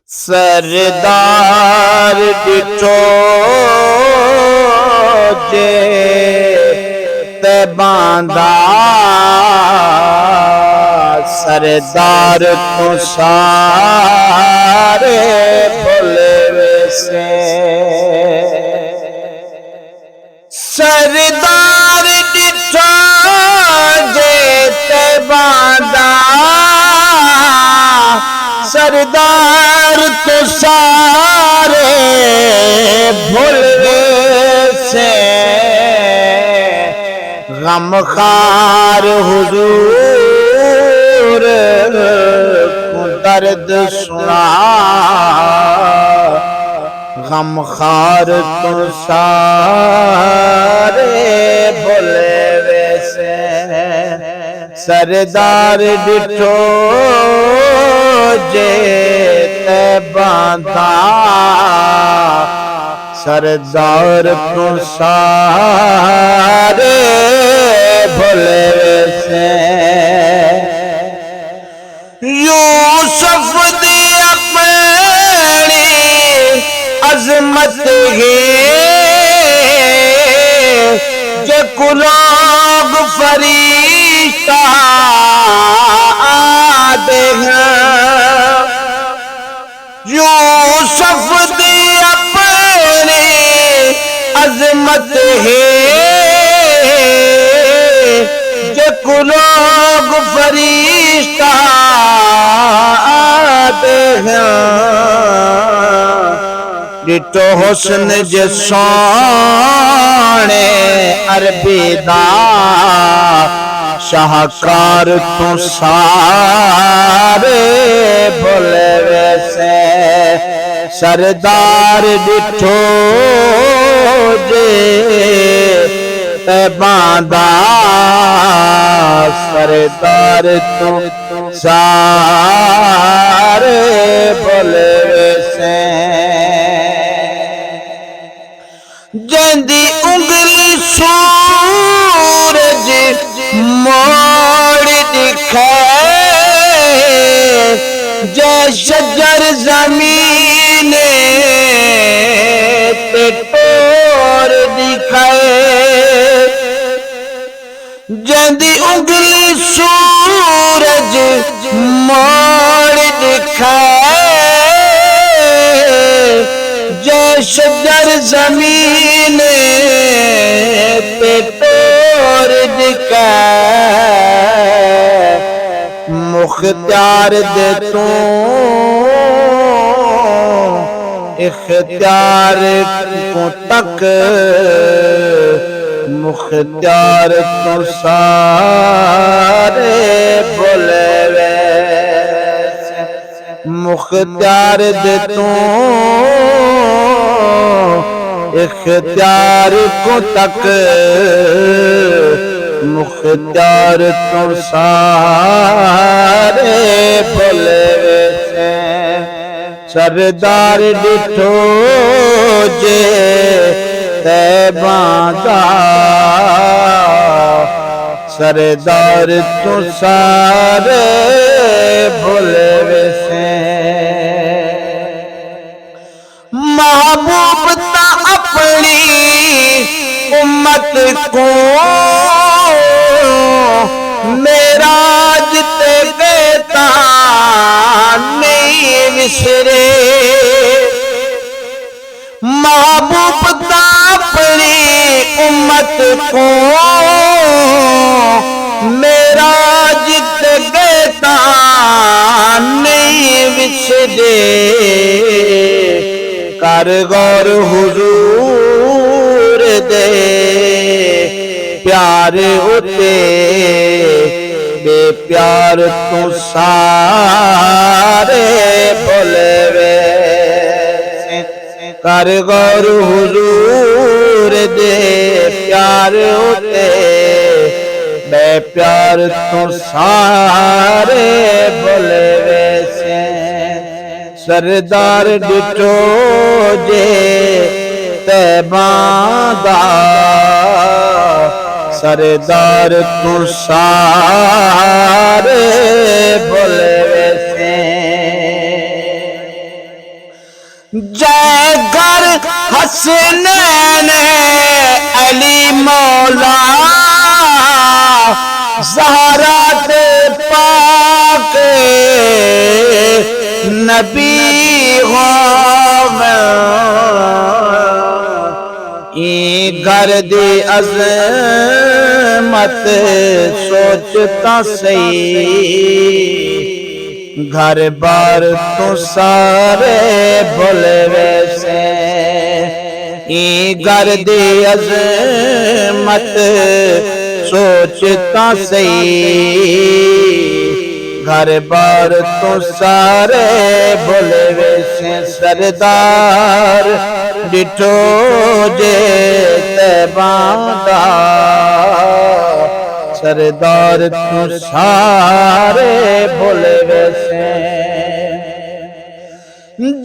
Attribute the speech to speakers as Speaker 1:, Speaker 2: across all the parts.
Speaker 1: सरदार डिठो जे तबांदा सरदार तो सारे भुलवे से सरदार डिठो जे तबांदा सरदार तो सारे भुलवे से गमखार हुजूर को दर्द सुना गमखार तो सारे भुलवे से सरदार डिठो जे तबांदा सरदार तो सारे भुलवे से यूसुफ दी अपनी अजमत है जे कुलोग फरिश्ता आदे हैं यूसुफ दी अपनी अजमत है जे कुलोग फरिश्ता आदे हैं डिठो हुस्न जे सोने अरबीदा शाहकार तो सारे भुलवे से सरदार डिठो जे तबांदा सरदार तो सारे भुलवे से जंदी उंगली सूरज मोड़ दिखे जै शजर जमीन ते तोड़ दिखे जंदी उंगली सूरज मोड़ दिखे जै शजर जमीन पे तोड़ दिखे मुख्तियार दे तू इख्तियार को तक मुख्तियार तो सारे भुलवे मुख्तियार दे तू इख्तियार को तक मुख्तियार तो सारे भुलवे से सरदार डिठो जे तबांदा सरदार तो सारे भुलवे से महबूब ता अपनी उम्मत को मेराज ते कहता नहीं विसरे महबूब ता अपनी उम्मत को मेराज ते कहता नहीं विसरे कर गौर हुजूर दे प्यारे होते बेप्यार तो सारे भुलवे कर गौर हुजूर दे प्यार होते बेप्यार तो सारे भुलवे से सरदार डिठो जे तबांदा सरदार तू सारे भुलवे से जय घर हसनैन अली मौला ज़हरा ते पाक नबी होवे ई घर दी अज़मत सोचता सही घर बार तो सारे भूल वैसे ई घर दी अज़मत सोचता सही घर बार तो सारे भूल वैसे सरदार डिठो जे तैबादा सरदार तू सारे भूल वैसे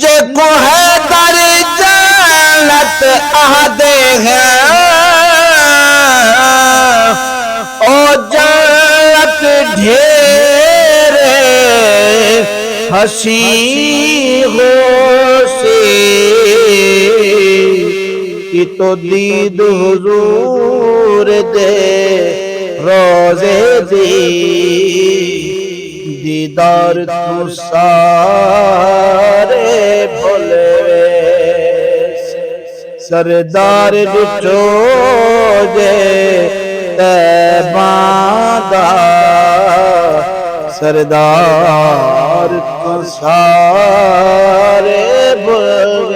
Speaker 1: जे को है दर जन्नत आहदे हैं ओ जन्नत ढेर हसी हो से कि तो दीद हुजूर दे रोज़े दी दीदार तू सारे भूल सरदार डिठो जे तैबादा सरदार तू सारे भूल